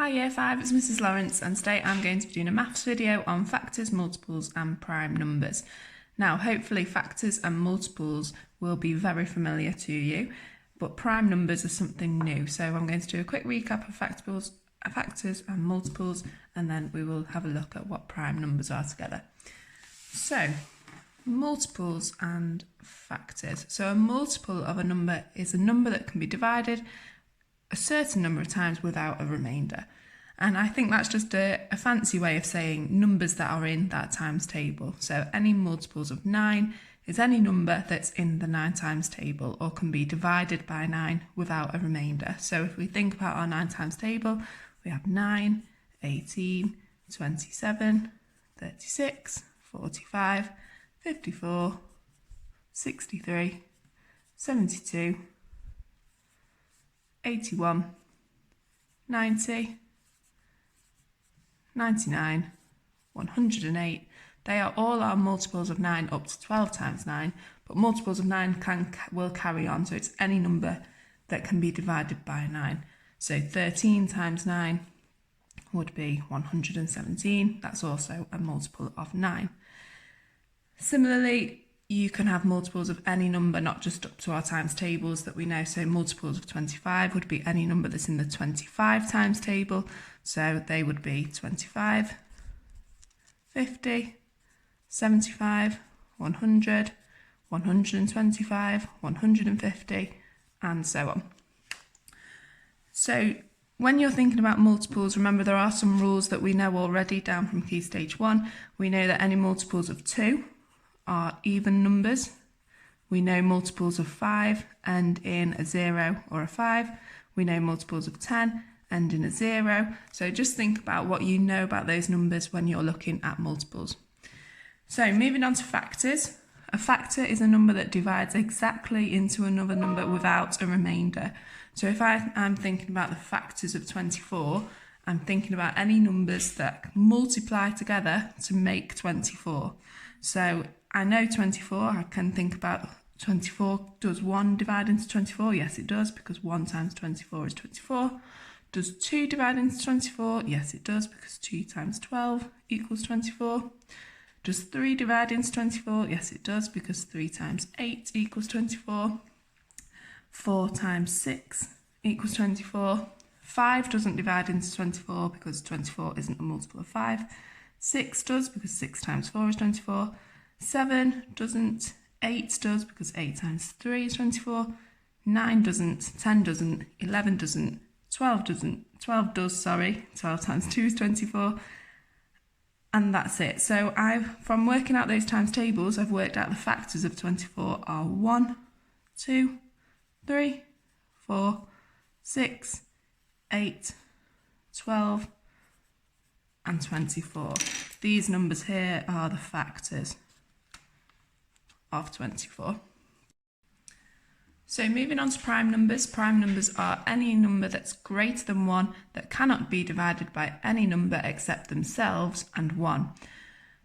Hi Year 5, it's Mrs Lawrence, and today I'm going to be doing a maths video on factors, multiples and prime numbers. Now hopefully factors and multiples will be very familiar to you, but prime numbers are something new. So I'm going to do a quick recap of factors and multiples, and then we will have a look at what prime numbers are together. So multiples and factors. So a multiple of a number is a number that can be divided a certain number of times without a remainder. And I think that's just a fancy way of saying numbers that are in that times table. So any multiples of 9 is any number that's in the 9 times table or can be divided by 9 without a remainder. So if we think about our 9 times table, we have 9, 18, 27, 36, 45, 54, 63, 72, 81, 90, 99, 108. They are all our multiples of 9 up to 12 times 9, but multiples of 9 will carry on, so it's any number that can be divided by 9. So 13 times 9 would be 117. That's also a multiple of 9. Similarly, you can have multiples of any number, not just up to our times tables that we know. So multiples of 25 would be any number that's in the 25 times table. So they would be 25, 50, 75, 100, 125, 150, and so on. So when you're thinking about multiples, remember there are some rules that we know already down from Key Stage 1. We know that any multiples of 2 are even numbers. We know multiples of 5 end in a 0 or a 5. We know multiples of 10 end in a 0. So just think about what you know about those numbers when you're looking at multiples. So moving on to factors. A factor is a number that divides exactly into another number without a remainder. So if I'm thinking about the factors of 24, I'm thinking about any numbers that multiply together to make 24. So I know 24, I can think about 24. Does 1 divide into 24? Yes, it does, because 1 times 24 is 24. Does 2 divide into 24? Yes, it does, because 2 times 12 equals 24. Does 3 divide into 24? Yes, it does, because 3 times 8 equals 24. 4 times 6 equals 24. 5 doesn't divide into 24 because 24 isn't a multiple of 5. 6 does, because 6 times 4 is 24. 7 doesn't, 8 does, because 8 times 3 is 24. 9 doesn't, 10 doesn't, 11 doesn't, 12 doesn't, 12 does, sorry, 12 times 2 is 24. And that's it. So from working out those times tables, I've worked out the factors of 24 are 1, 2, 3, 4, 6, 8, 12, and 24. These numbers here are the factors of 24. So moving on to prime numbers. Prime numbers are any number that's greater than 1 that cannot be divided by any number except themselves and 1.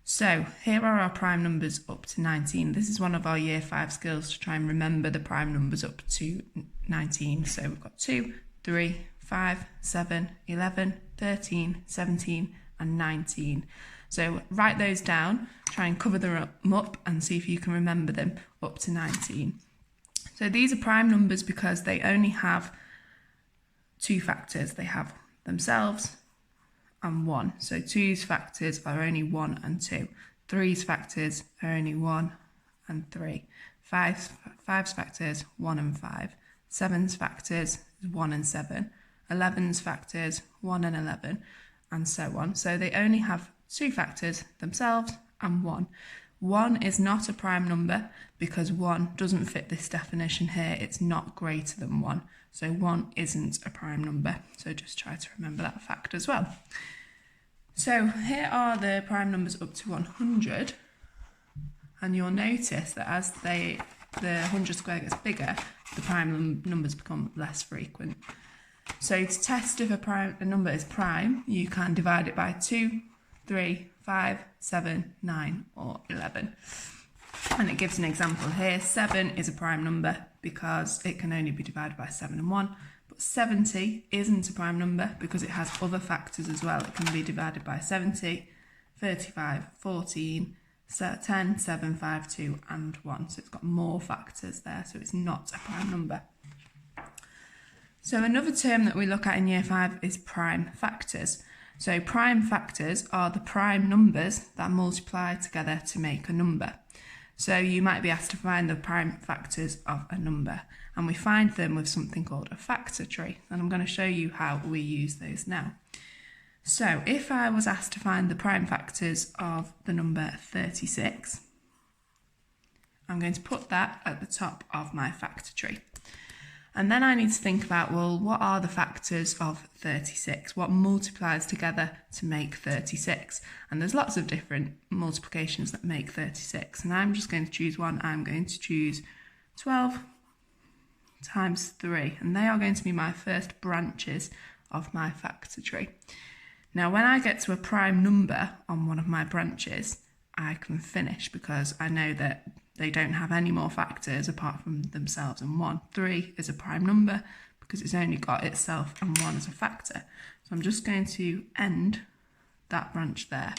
So here are our prime numbers up to 19. This is one of our Year 5 skills, to try and remember the prime numbers up to 19. So we've got 2, 3, 5, 7, 11, 13, 17, and 19. So write those down, try and cover them up and see if you can remember them up to 19. So these are prime numbers because they only have 2 factors. They have themselves and 1. So 2's factors are only 1 and 2. 3's factors are only 1 and 3. 5's factors, 1 and 5. 7's factors is 1 and 7. 11's factors, 1 and 11, and so on. So they only have 2 factors, themselves and 1. 1 is not a prime number because 1 doesn't fit this definition here. It's not greater than 1. So 1 isn't a prime number. So just try to remember that fact as well. So here are the prime numbers up to 100. And you'll notice that as the 100 square gets bigger, the prime numbers become less frequent. So to test if a number is prime, you can divide it by 2, 3, 5, 7, 9, or 11. And it gives an example here. 7 is a prime number because it can only be divided by 7 and 1, but But 70 isn't a prime number because it has other factors as well. It can be divided by 70, 35, 14, 10, 7, 5, 2 and 1. So it's got more factors there, so it's not a prime number. So another term that we look at in Year 5 is prime factors. So prime factors are the prime numbers that multiply together to make a number. So you might be asked to find the prime factors of a number, and we find them with something called a factor tree, and I'm going to show you how we use those now. So if I was asked to find the prime factors of the number 36, I'm going to put that at the top of my factor tree. And then I need to think about, well, what are the factors of 36? What multiplies together to make 36? And there's lots of different multiplications that make 36. And I'm just going to choose one. I'm going to choose 12 times 3. And they are going to be my first branches of my factor tree. Now, when I get to a prime number on one of my branches, I can finish because I know that they don't have any more factors apart from themselves and 1. 3 is a prime number because it's only got itself and 1 as a factor. So I'm just going to end that branch there.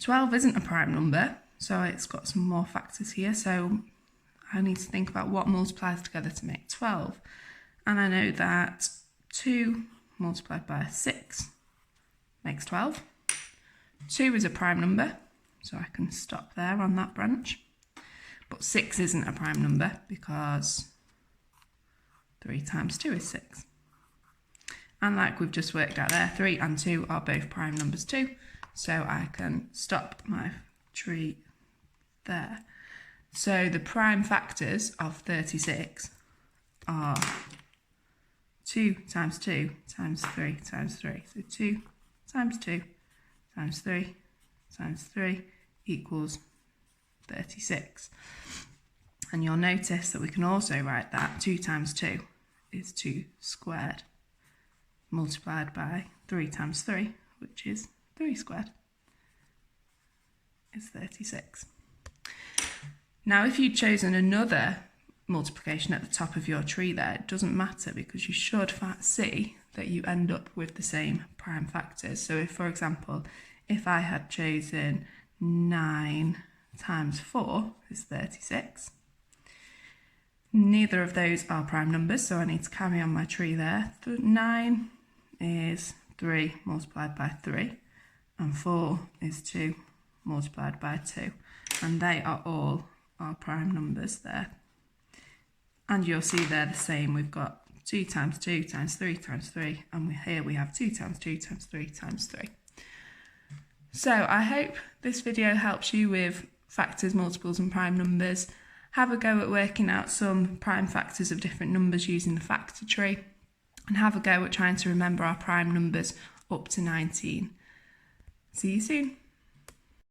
12 isn't a prime number, so it's got some more factors here. So I need to think about what multiplies together to make 12. And I know that 2 multiplied by 6 makes 12. 2 is a prime number, so I can stop there on that branch. But 6 isn't a prime number because 3 times 2 is 6. And like we've just worked out there, 3 and 2 are both prime numbers too, so I can stop my tree there. So the prime factors of 36 are 2 times 2 times 3 times 3. So 2 times 2 times 3 times 3 equals 36. And you'll notice that we can also write that 2 times 2 is 2 squared, multiplied by 3 times 3, which is 3 squared, is 36. Now, if you'd chosen another multiplication at the top of your tree there, it doesn't matter because you should see that you end up with the same prime factors. So if, for example, if I had chosen 9 times 4 is 36, neither of those are prime numbers, so I need to carry on my tree there. 9 is 3 multiplied by 3, and 4 is 2 multiplied by 2, and they are all our prime numbers there. And you'll see they're the same. We've got 2 times 2 times 3 times 3, and here we have 2 times 2 times 3 times 3. So I hope this video helps you with factors, multiples and prime numbers. Have a go at working out some prime factors of different numbers using the factor tree, and have a go at trying to remember our prime numbers up to 19. See you soon.